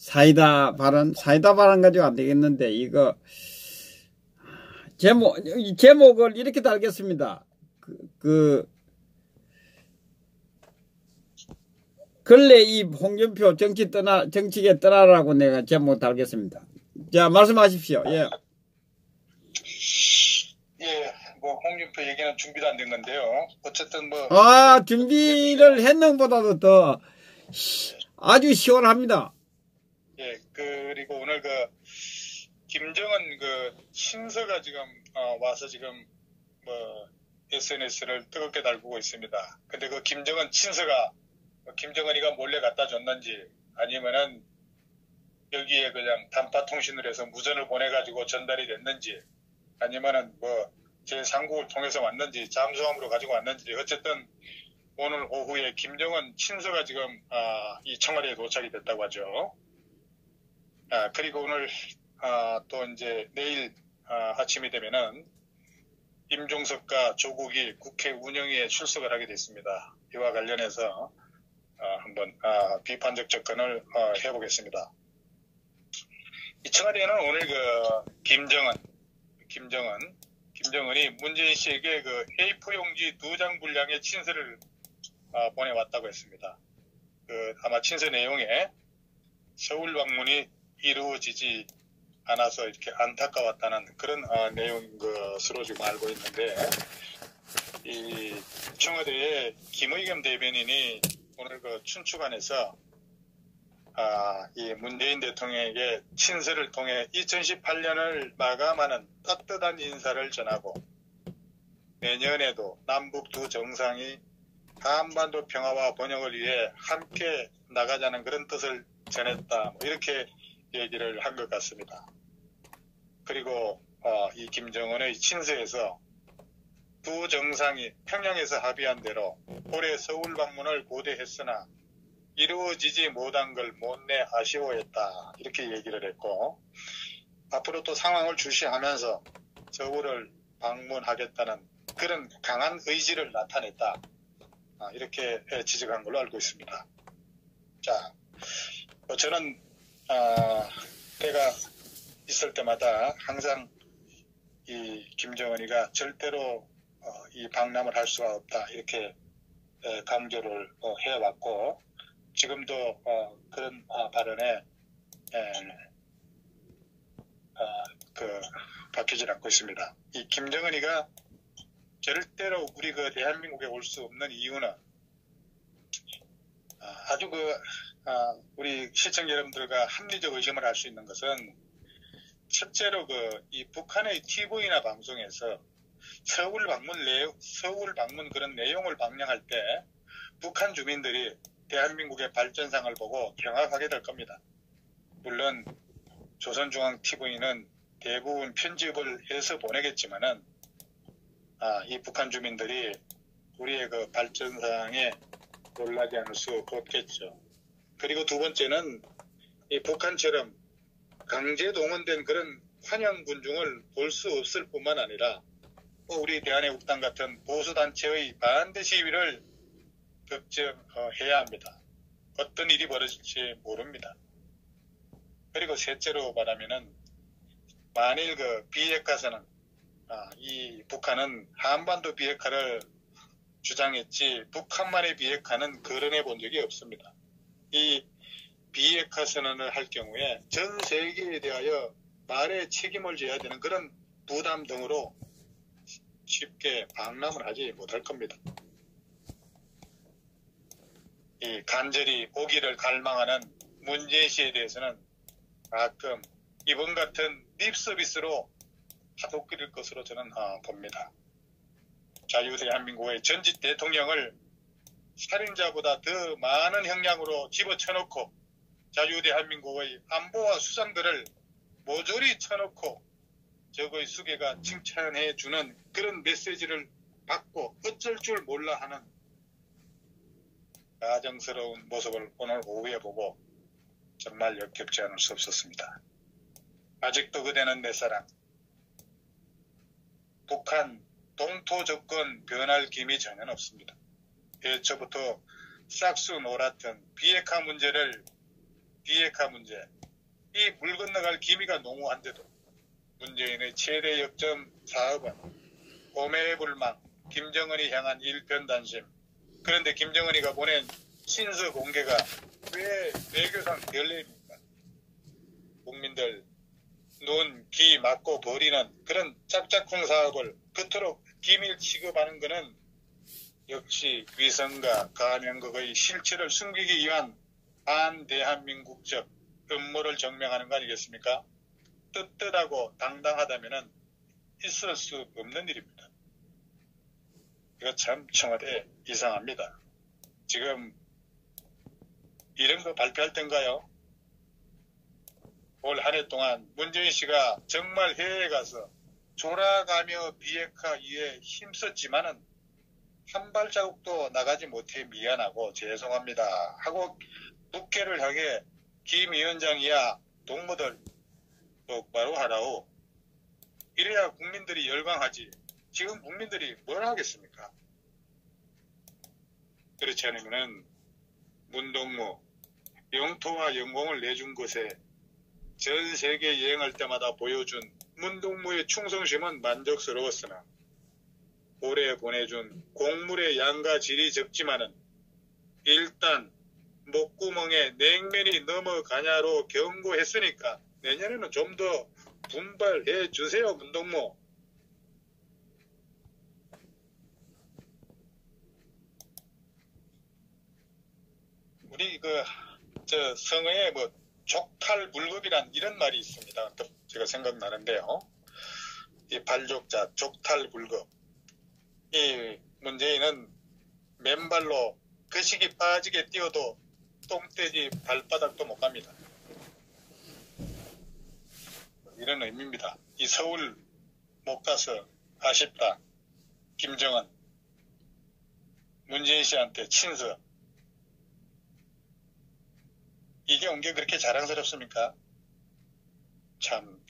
사이다 발언 가지고 안 되겠는데, 이거, 제목을 이렇게 달겠습니다. 근래 이 홍준표 정치계 떠나라고 내가 제목 달겠습니다. 자, 말씀하십시오. 예. 예, 뭐, 홍준표 얘기는 준비도 안 된 건데요. 어쨌든 뭐. 준비를 했는 것보다도 더 아주 시원합니다. 예, 그리고 오늘 김정은 친서가 지금, 와서 지금, SNS를 뜨겁게 달구고 있습니다. 근데 김정은 친서가, 김정은이가 몰래 갖다 줬는지, 아니면은, 여기에 그냥 단파통신을 해서 무전을 보내가지고 전달이 됐는지, 아니면은 제3국을 통해서 왔는지, 잠수함으로 가지고 왔는지, 어쨌든, 오늘 오후에 김정은 친서가 지금, 이 청와대에 도착이 됐다고 하죠. 그리고 오늘, 또 이제 내일, 아침이 되면은, 임종석과 조국이 국회 운영위에 출석을 하게 됐습니다. 이와 관련해서, 한번, 비판적 접근을, 해보겠습니다. 이 청와대는 오늘 김정은이 문재인 씨에게 A4 용지 2장 분량의 친서를, 보내왔다고 했습니다. 아마 친서 내용에 서울 방문이 이루어지지 않아서 이렇게 안타까웠다는 그런 내용인 것으로 지금 알고 있는데, 이 청와대의 김의겸 대변인이 오늘 춘추관에서 이 문재인 대통령에게 친서를 통해 2018년을 마감하는 따뜻한 인사를 전하고 내년에도 남북 두 정상이 한반도 평화와 번영을 위해 함께 나가자는 그런 뜻을 전했다. 이렇게 얘기를 한 것 같습니다. 그리고 이 김정은의 친서에서 두 정상이 평양에서 합의한 대로 올해 서울 방문을 고대했으나 이루어지지 못한 걸 못내 아쉬워했다. 이렇게 얘기를 했고, 앞으로 또 상황을 주시하면서 서울을 방문하겠다는 그런 강한 의지를 나타냈다. 이렇게 지적한 걸로 알고 있습니다. 자, 저는 때가 있을 때마다 항상 이 김정은이가 절대로 이 방남을 할 수가 없다. 이렇게 강조를 해왔고, 지금도 그런 발언에 바뀌질 않고 있습니다. 이 김정은이가 절대로 우리 대한민국에 올 수 없는 이유는 아주 우리 시청자 여러분들과 합리적 의심을 할 수 있는 것은, 첫째로 이 북한의 TV나 방송에서 서울 방문 그런 내용을 방영할 때 북한 주민들이 대한민국의 발전상을 보고 경악하게 될 겁니다. 물론 조선중앙TV는 대부분 편집을 해서 보내겠지만은 이 북한 주민들이 우리의 발전상에 놀라지 않을 수 없겠죠. 그리고 두 번째는 이 북한처럼 강제 동원된 그런 환영 군중을 볼 수 없을 뿐만 아니라 우리 대한애국당 같은 보수단체의 반대 시위를 걱정해야 합니다. 어떤 일이 벌어질지 모릅니다. 그리고 셋째로 말하면은 만일 비핵화선언, 이 북한은 한반도 비핵화를 주장했지 북한만의 비핵화는 거론해 본 적이 없습니다. 이 비핵화 선언을 할 경우에 전 세계에 대하여 말에 책임을 져야 되는 그런 부담 등으로 쉽게 방남을 하지 못할 겁니다. 이 간절히 오기를 갈망하는 문재인 씨에 대해서는 가끔 이번 같은 립 서비스로 파도끓일 것으로 저는 봅니다. 자유대한민국의 전직 대통령을 살인자보다 더 많은 형량으로 집어쳐놓고 자유대한민국의 안보와 수장들을 모조리 쳐놓고 적의 수계가 칭찬해주는 그런 메시지를 받고 어쩔 줄 몰라 하는 가정스러운 모습을 오늘 오후에 보고 정말 역겹지 않을 수 없었습니다. 아직도 그대는 내 사랑. 북한 동토 접근 변할 기미 전혀 없습니다. 애초부터 싹수 놀았던 비핵화 문제 이 물 건너갈 기미가 농후한데도 문재인의 최대 역점 사업은 오매불망, 김정은이 향한 일편단심. 그런데 김정은이가 보낸 친서 공개가 왜 외교상 결례입니까? 국민들 눈, 귀 막고 버리는 그런 짝짝꿍 사업을 그토록 기밀 취급하는 것은 역시 위선과 가면극의 실체를 숨기기 위한 반대한민국적 음모를 증명하는 거 아니겠습니까? 떳떳하고 당당하다면 있을 수 없는 일입니다. 이거 참 청와대 이상합니다. 지금 이런 거 발표할 땐가요? 올 한 해 동안 문재인 씨가 정말 해외에 가서 졸아가며 비핵화 이에 힘썼지만은 한 발자국도 나가지 못해 미안하고 죄송합니다 하고 국회를 향해 김 위원장이야 동무들 똑바로 하라오. 이래야 국민들이 열광하지. 지금 국민들이 뭘 하겠습니까? 그렇지 않으면은 문동무 영토와 영공을 내준 것에 전 세계 여행할 때마다 보여준 문동무의 충성심은 만족스러웠으나 올해 보내준 곡물의 양과 질이 적지만은 일단 목구멍에 냉면이 넘어가냐로 경고했으니까 내년에는 좀 더 분발해 주세요, 문동무. 우리 성어에 족탈불급이란 이런 말이 있습니다. 제가 생각나는데요. 이 발족자 족탈불급. 이 문재인은 맨발로 거시기 빠지게 뛰어도 똥돼지 발바닥도 못 갑니다. 이런 의미입니다. 이 서울 못 가서 아쉽다. 김정은 문재인 씨한테 친서. 이게 온 게 그렇게 자랑스럽습니까? 참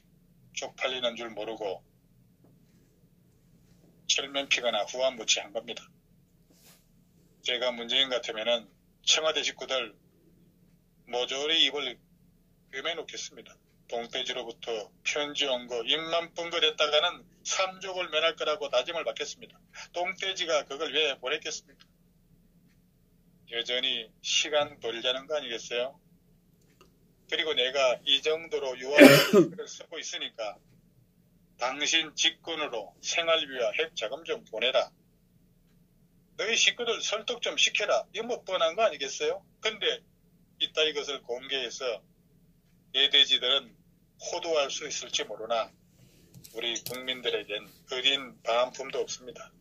쪽팔리는 줄 모르고 철면피거나 후한무치한 겁니다. 제가 문재인 같으면은 청와대 식구들 모조리 입을 꿰매놓겠습니다. 동태지로부터 편지 온 거 입만 뻥긋했다가는 삼족을 면할 거라고 다짐을 받겠습니다. 동태지가 그걸 왜 보냈겠습니까? 여전히 시간 벌자는 거 아니겠어요? 그리고 내가 이 정도로 유학을 쓰고 있으니까 당신 직권으로 생활비와 핵자금 좀 보내라. 너희 식구들 설득 좀 시켜라. 이거 뭐 뻔한 거 아니겠어요? 근데 이따위 것을 공개해서 예돼지들은 호도할 수 있을지 모르나 우리 국민들에겐 어린 반품도 없습니다.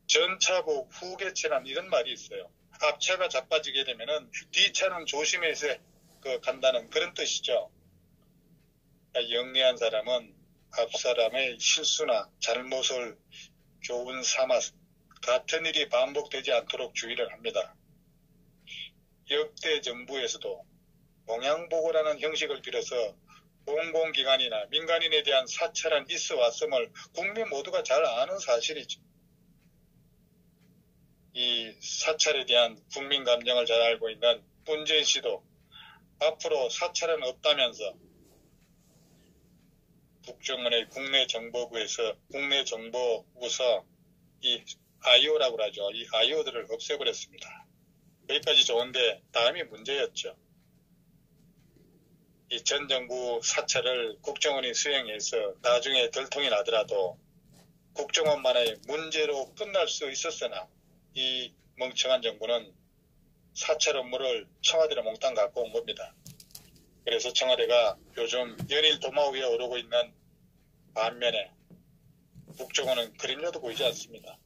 전차복 후계차란 이런 말이 있어요. 앞차가 자빠지게 되면은 뒤차는 조심해서 간다는 그런 뜻이죠. 영리한 사람은 앞 사람의 실수나 잘못을 교훈 삼아서 같은 일이 반복되지 않도록 주의를 합니다. 역대 정부에서도 동양보고라는 형식을 빌어서 공공기관이나 민간인에 대한 사찰은 있어 왔음을 국민 모두가 잘 아는 사실이죠. 이 사찰에 대한 국민 감정을 잘 알고 있는 문재인 씨도 앞으로 사찰은 없다면서 국정원의 국내정보부에서 국내정보부서 이 IO라고 하죠. 이 IO들을 없애버렸습니다. 여기까지 좋은데 다음이 문제였죠. 이 전 정부 사찰을 국정원이 수행해서 나중에 들통이 나더라도 국정원만의 문제로 끝날 수 있었으나 이 멍청한 정부는 사찰 업무를 청와대로 몽땅 갖고 온 겁니다. 그래서 청와대가 요즘 연일 도마 위에 오르고 있는 반면에 국정원은 그림자도 보이지 않습니다.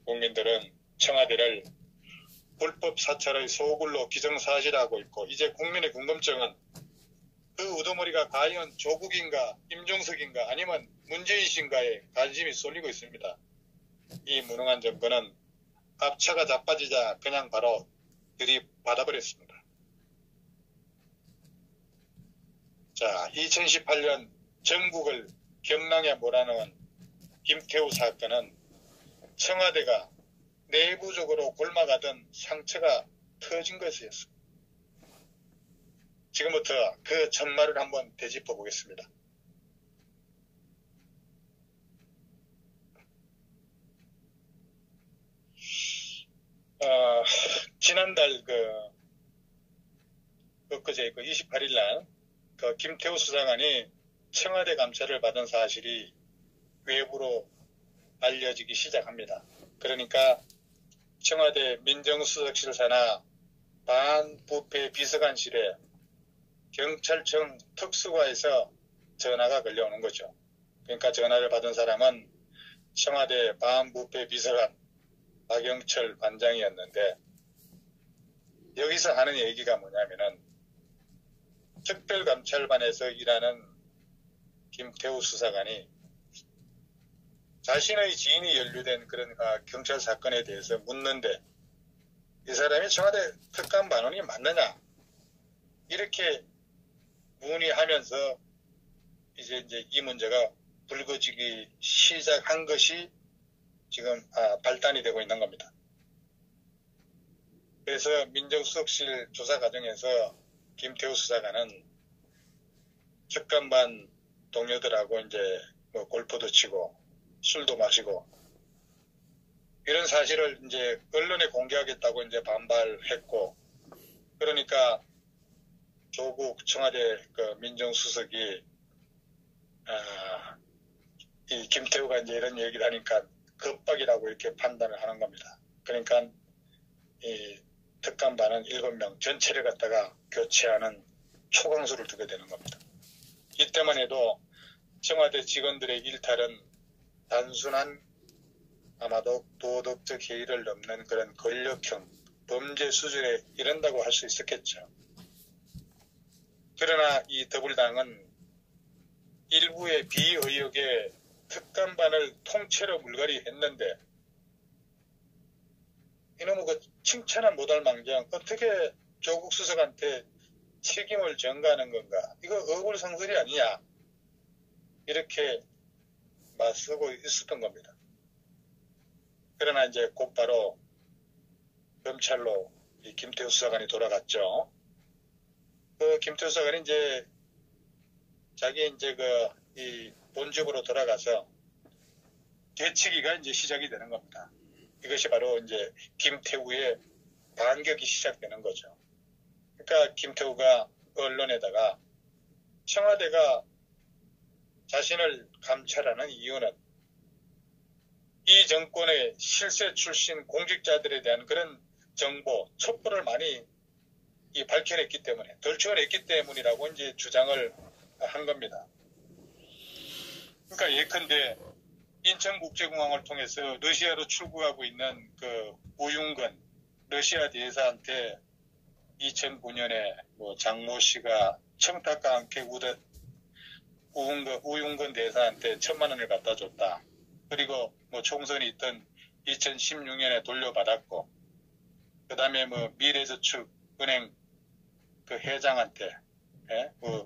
국민들은 청와대를 불법 사찰의 소굴로 기정사실하고 있고 이제 국민의 궁금증은 그 우두머리가 과연 조국인가 임종석인가 아니면 문재인 씨인가에 관심이 쏠리고 있습니다. 이 무능한 정부는 앞차가 자빠지자 그냥 바로 들이받아버렸습니다. 자, 2018년 전국을 경랑에 몰아넣은 김태우 사건은 청와대가 내부적으로 골마가던 상처가 터진 것이었습니다. 지금부터 그 전말을 한번 되짚어 보겠습니다. 지난달 엊그제 28일 날 김태우 수사관이 청와대 감찰을 받은 사실이 외부로 알려지기 시작합니다. 그러니까 청와대 민정수석실 산하 반부패 비서관실에 경찰청 특수과에서 전화가 걸려오는 거죠. 그러니까 전화를 받은 사람은 청와대 반부패 비서관 박영철 반장이었는데, 여기서 하는 얘기가 뭐냐면은 특별감찰반에서 일하는 김태우 수사관이 자신의 지인이 연루된 그런 경찰 사건에 대해서 묻는데, 이 사람이 청와대 특감반원이 맞느냐, 이렇게 문의하면서 이제 이 문제가 불거지기 시작한 것이 지금 발단이 되고 있는 겁니다. 그래서 민정수석실 조사 과정에서 김태우 수사관은 특감반 동료들하고 이제 골프도 치고 술도 마시고 이런 사실을 이제 언론에 공개하겠다고 이제 반발했고, 그러니까 조국 청와대 민정수석이 이 김태우가 이제 이런 얘기를 하니까 겁박이라고 이렇게 판단을 하는 겁니다. 그러니까 이 특감반은 7명 전체를 갖다가 교체하는 초강수를 두게 되는 겁니다. 이 때문에도 청와대 직원들의 일탈은 단순한 아마도 도덕적 해이를 넘는 그런 권력형 범죄 수준에 이른다고 할 수 있었겠죠. 그러나 이 더불당은 일부의 비의혹에 특감반을 통째로 물갈이 했는데, 이놈의 칭찬은 못할 망정 어떻게 조국 수석한테 책임을 전가하는 건가, 이거 억울성설이 아니냐, 이렇게 맞서고 있었던 겁니다. 그러나 이제 곧바로 검찰로 이 김태우 수사관이 돌아갔죠. 김태우 수사관이 이제 자기 이제 이 본직으로 돌아가서 되치기가 이제 시작이 되는 겁니다. 이것이 바로 이제 김태우의 반격이 시작되는 거죠. 그러니까 김태우가 언론에다가 청와대가 자신을 감찰하는 이유는 이 정권의 실세 출신 공직자들에 대한 그런 정보, 첩보를 많이 밝혀냈기 때문에, 덜쳐냈기 때문이라고 이제 주장을 한 겁니다. 그러니까 예컨대 인천국제공항을 통해서 러시아로 출국하고 있는 우윤근 러시아 대사한테 2009년에 장모 씨가 청탁과 함께 우윤근 대사한테 1,000만 원을 갖다 줬다. 그리고 총선이 있던 2016년에 돌려받았고, 그 다음에 미래저축은행 회장한테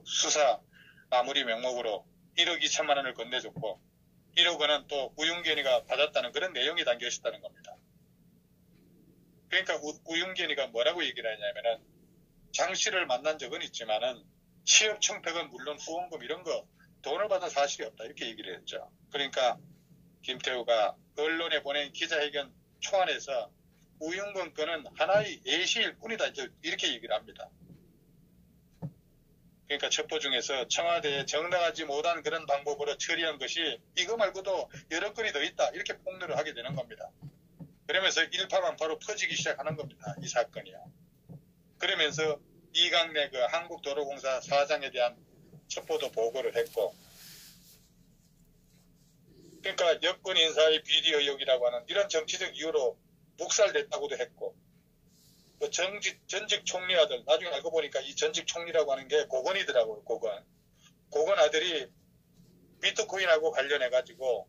수사 마무리 명목으로 1억 2천만 원을 건네줬고, 1억 원은 또 우윤견이가 받았다는 그런 내용이 담겨 있었다는 겁니다. 그러니까 우윤견이가 뭐라고 얘기를 하냐면은, 장 씨를 만난 적은 있지만은 취업 청탁은 물론 후원금 이런 거 돈을 받은 사실이 없다, 이렇게 얘기를 했죠. 그러니까 김태우가 언론에 보낸 기자회견 초안에서 우윤근 건은 하나의 예시일 뿐이다, 이렇게 얘기를 합니다. 그러니까 첩보 중에서 청와대에 정당하지 못한 그런 방법으로 처리한 것이 이거 말고도 여러 건이 더 있다, 이렇게 폭로를 하게 되는 겁니다. 그러면서 일파만파로 퍼지기 시작하는 겁니다, 이 사건이요. 그러면서 이강래 한국도로공사 사장에 대한 첩보도 보고를 했고, 그러니까 여권 인사의 비리 의혹이라고 하는 이런 정치적 이유로 묵살됐다고도 했고, 전직 총리 아들, 나중에 알고 보니까 이 전직 총리라고 하는 게 고건이더라고요. 고건 아들이 비트코인하고 관련해가지고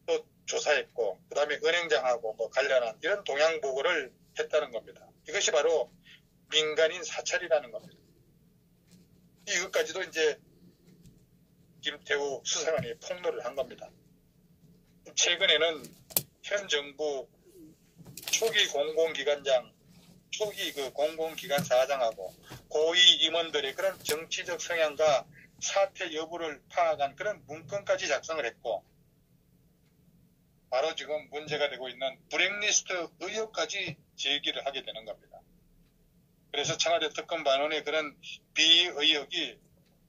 또 조사했고, 그 다음에 은행장하고 관련한 이런 동향 보고를 했다는 겁니다. 이것이 바로 민간인 사찰이라는 겁니다. 이것까지도 이제 김태우 수사관이 폭로를 한 겁니다. 최근에는 현 정부 초기 공공기관장 초기 그 공공기관 사장하고 고위 임원들의 그런 정치적 성향과 사퇴 여부를 파악한 그런 문건까지 작성을 했고, 바로 지금 문제가 되고 있는 블랙리스트 의혹까지 제기를 하게 되는 겁니다. 그래서 청와대 특검반원의 그런 비의혹이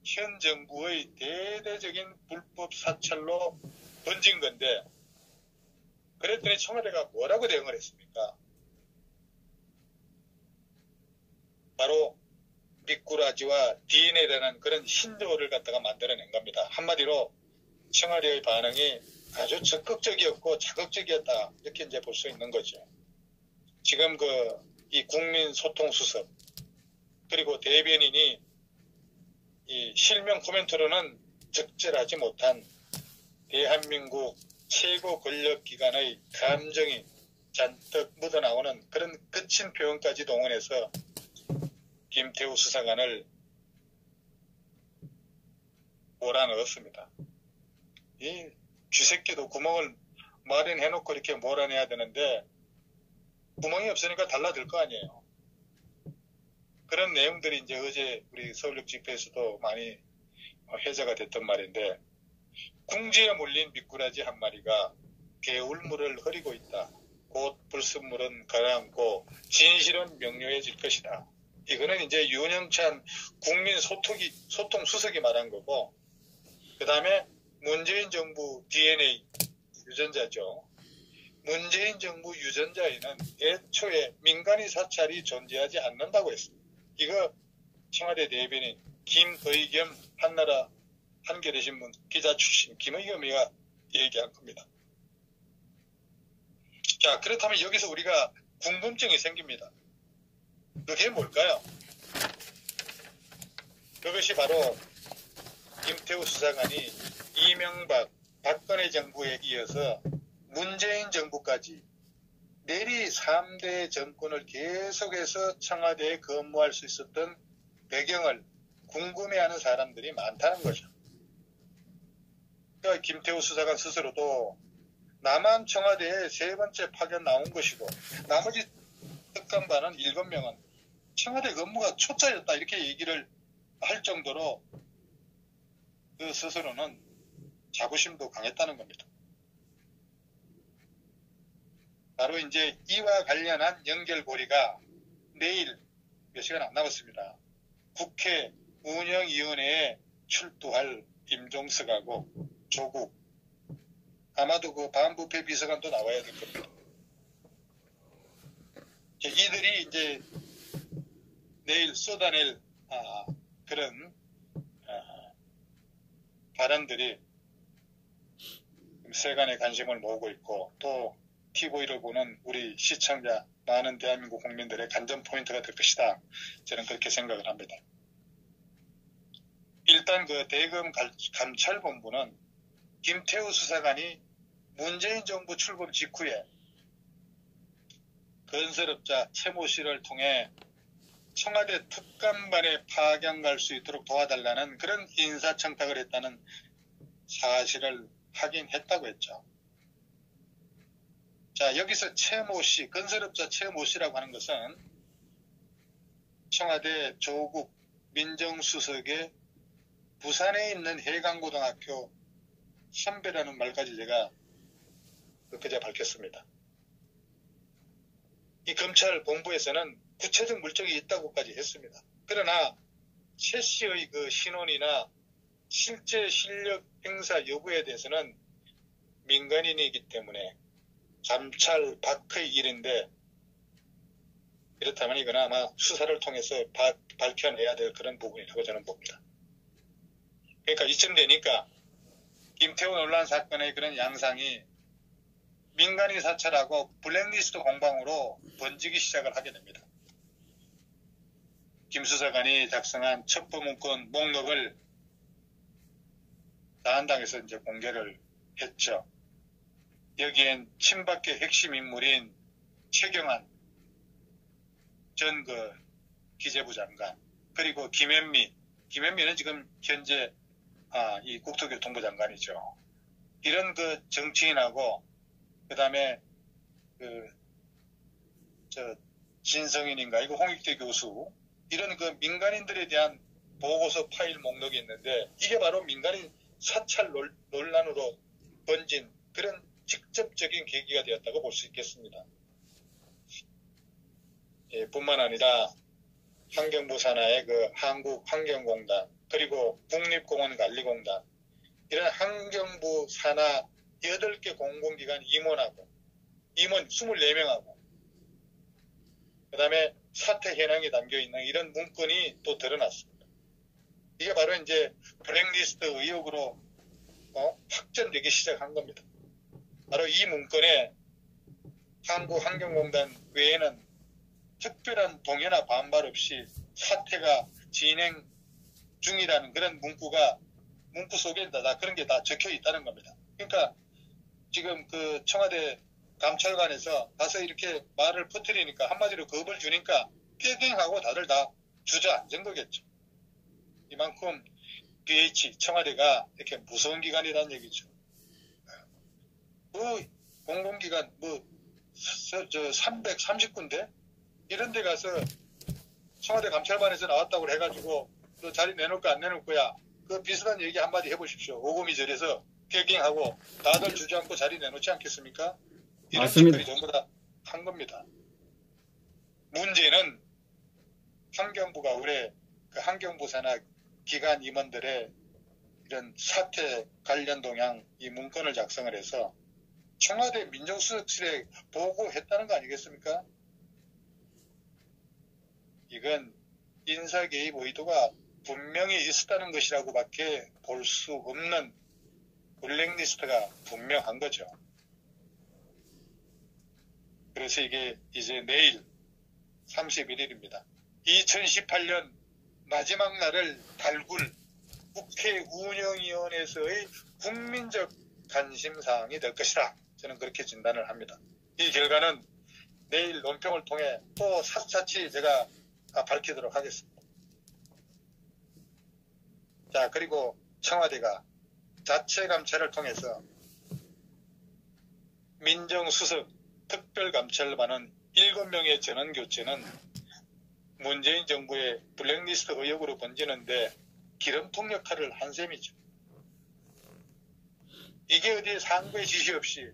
현 정부의 대대적인 불법 사찰로 번진 건데, 그랬더니 청와대가 뭐라고 대응을 했습니까? 바로 미꾸라지와 DNA라는 그런 신조어를 갖다가 만들어낸 겁니다. 한마디로 청와대의 반응이 아주 적극적이었고 자극적이었다, 이렇게 이제 볼 수 있는 거죠. 지금 이 국민소통수석 그리고 대변인이 이 실명 코멘트로는 적절하지 못한 대한민국 최고 권력기관의 감정이 잔뜩 묻어나오는 그런 거친 표현까지 동원해서 김태우 수사관을 몰아넣었습니다. 이 쥐새끼도 구멍을 마련해놓고 이렇게 몰아내야 되는데 구멍이 없으니까 달라들 거 아니에요. 그런 내용들이 이제 어제 우리 서울역 집회에서도 많이 회자가 됐던 말인데, 궁지에 몰린 미꾸라지 한 마리가 개울물을 흐리고 있다. 곧 불순물은 가라앉고 진실은 명료해질 것이다. 이거는 이제 윤영찬 국민소통수석이 말한 거고, 그 다음에 문재인 정부 DNA 유전자죠. 문재인 정부 유전자에는 애초에 민간인 사찰이 존재하지 않는다고 했습니다. 이거 청와대 대변인 김의겸 한나라 한겨레 신문 기자 출신 김의겸이가 얘기한 겁니다. 자, 그렇다면 여기서 우리가 궁금증이 생깁니다. 그게 뭘까요? 그것이 바로 김태우 수사관이 이명박, 박근혜 정부에 이어서 문재인 정부까지 내리 3대 정권을 계속해서 청와대에 근무할 수 있었던 배경을 궁금해하는 사람들이 많다는 거죠. 그러니까 김태우 수사관 스스로도 남한 청와대에 3번째 파견 나온 것이고, 나머지 특감반은 7명은 청와대 근무가 초짜였다, 이렇게 얘기를 할 정도로 그 스스로는 자부심도 강했다는 겁니다. 바로 이제 이와 관련한 연결고리가 내일 몇 시간 안 남았습니다. 국회 운영위원회에 출두할 임종석하고 조국, 아마도 그 반부패 비서관도 나와야 될 겁니다. 이들이 이제 내일 쏟아낼 그런 발언들이 세간의 관심을 모으고 있고, 또 TV를 보는 우리 시청자, 많은 대한민국 국민들의 관전 포인트가 될 것이다, 저는 그렇게 생각을 합니다. 일단 그 대검 감찰본부는 김태우 수사관이 문재인 정부 출범 직후에 건설업자 최모 씨를 통해 청와대 특감반에 파견 갈 수 있도록 도와달라는 그런 인사청탁을 했다는 사실을 확인했다고 했죠. 자, 여기서 최모 씨, 건설업자 최모 씨라고 하는 것은 청와대 조국 민정수석의 부산에 있는 해강고등학교 선배라는 말까지 제가 그제 밝혔습니다. 이 검찰 본부에서는 구체적 물증이 있다고까지 했습니다. 그러나 최 씨의 그 신원이나 실제 실력 행사 여부에 대해서는 민간인이기 때문에 감찰 밖의 일인데, 그렇다면 이건 아마 수사를 통해서 밝혀내야 될 그런 부분이라고 저는 봅니다. 그러니까 이쯤 되니까 김태우 논란 사건의 그런 양상이 민간인 사찰하고 블랙리스트 공방으로 번지기 시작을 하게 됩니다. 김 수사관이 작성한 첩보 문건 목록을 다한당에서 이제 공개를 했죠. 여기엔 친박계 핵심 인물인 최경환 전 기재부 장관, 그리고 김현미는 지금 현재 이 국토교통부 장관이죠. 이런 정치인하고, 그 다음에 진성인인가 이거 홍익대 교수 이런 그 민간인들에 대한 보고서 파일 목록이 있는데 이게 바로 민간인 사찰 논란으로 번진 그런 직접적인 계기가 되었다고 볼 수 있겠습니다. 예, 뿐만 아니라 환경부 산하의 그 한국환경공단 그리고 국립공원관리공단 이런 환경부 산하 8개 공공기관 임원 24명하고 그 다음에 사퇴 현황이 담겨있는 이런 문건이 또 드러났습니다. 이게 바로 이제 블랙리스트 의혹으로 확전되기 시작한 겁니다. 바로 이 문건에 한국환경공단 외에는 특별한 동의나 반발 없이 사퇴가 진행 중이라는 그런 문구 속에 다 그런 게 다 적혀 있다는 겁니다. 그러니까 지금 그 청와대 감찰관에서 가서 이렇게 말을 퍼뜨리니까 한마디로 겁을 주니까 꾀갱하고 다들 다 주저앉은 거겠죠. 이만큼 청와대가 이렇게 무서운 기관이라는 얘기죠. 공공기관 330군데 이런 데 가서 청와대 감찰관에서 나왔다고 해가지고 너 자리 내놓을 거 안 내놓을 거야. 그 비슷한 얘기 한마디 해보십시오. 오금이절에서 꾀갱하고 다들 주저앉고 자리 내놓지 않겠습니까? 이런 맞습니다. 짓들이 전부 다 한 겁니다. 문제는 환경부가 올해 그 환경부 산하 기관 임원들의 이런 사퇴 관련 동향 이 문건을 작성을 해서 청와대 민정수석실에 보고했다는 거 아니겠습니까? 이건 인사개입 의도가 분명히 있었다는 것이라고밖에 볼 수 없는 블랙리스트가 분명한 거죠. 그래서 이게 이제 내일 31일입니다. 2018년 마지막 날을 달굴 국회 운영위원회에서의 국민적 관심사항이 될 것이라 저는 그렇게 진단을 합니다. 이 결과는 내일 논평을 통해 또 샅샅이 제가 밝히도록 하겠습니다. 자, 그리고 청와대가 자체 감찰을 통해서 민정수석 특별감찰반은 7명의 전원 교체는 문재인 정부의 블랙리스트 의혹으로 번지는데 기름통 역할을 한 셈이죠. 이게 어디 상부의 지시 없이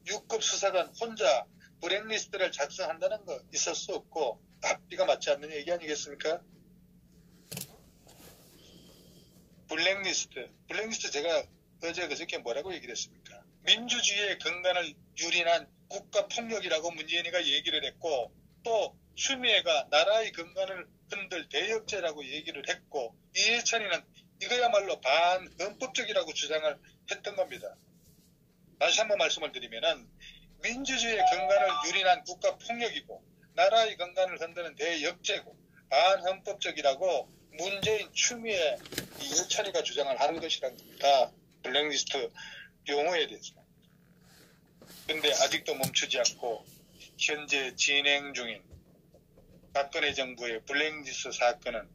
6급 수사관 혼자 블랙리스트를 작성한다는 거 있을 수 없고 앞뒤가 맞지 않는 얘기 아니겠습니까? 블랙리스트 제가 어제 그저께 뭐라고 얘기를 했습니까? 민주주의의 근간을 유린한 국가폭력이라고 문재인이가 얘기를 했고 또 추미애가 나라의 근간을 흔들 대역죄라고 얘기를 했고 이해찬이는 이거야말로 반헌법적이라고 주장을 했던 겁니다. 다시 한번 말씀을 드리면은 민주주의의 근간을 유린한 국가폭력이고 나라의 근간을 흔드는 대역죄고 반헌법적이라고 문재인, 추미애, 이해찬이가 주장을 하는 것이란 겁니다. 블랙리스트 용어에 대해서. 근데 아직도 멈추지 않고 현재 진행 중인 박근혜 정부의 블랙리스트 사건은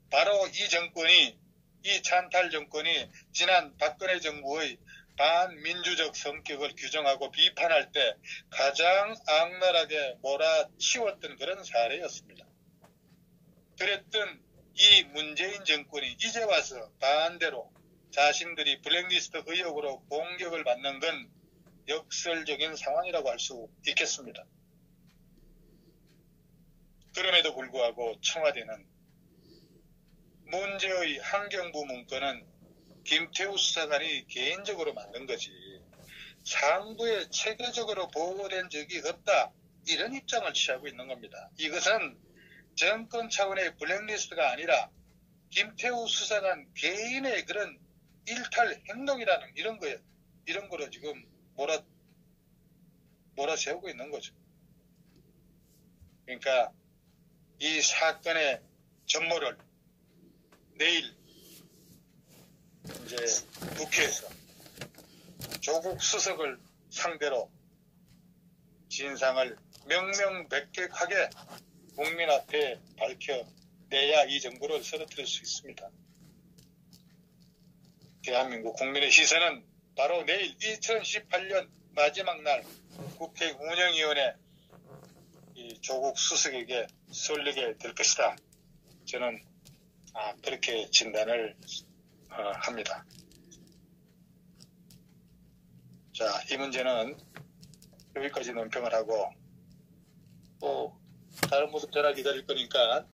바로 이 찬탈 정권이 지난 박근혜 정부의 반민주적 성격을 규정하고 비판할 때 가장 악랄하게 몰아치웠던 그런 사례였습니다. 그랬던 이 문재인 정권이 이제 와서 반대로 자신들이 블랙리스트 의혹으로 공격을 받는 건 역설적인 상황이라고 할 수 있겠습니다. 그럼에도 불구하고 청와대는 문제의 환경부 문건은 김태우 수사관이 개인적으로 만든 거지 상부에 체계적으로 보고된 적이 없다 이런 입장을 취하고 있는 겁니다. 이것은 정권 차원의 블랙리스트가 아니라 김태우 수사관 개인의 그런 일탈 행동이라는 이런 거로 지금 몰아세우고 있는 거죠. 그러니까 이 사건의 전모를 내일 이제 국회에서 조국 수석을 상대로 진상을 명명백백하게 국민 앞에 밝혀내야 이 정부를 쓰러뜨릴 수 있습니다. 대한민국 국민의 시선은 바로 내일 2018년 마지막 날 국회 운영위원회 조국 수석에게 쏠리게 될 것이다. 저는 그렇게 진단을 합니다. 자, 이 문제는 여기까지 논평을 하고 또 다른 분들 전화 기다릴 거니까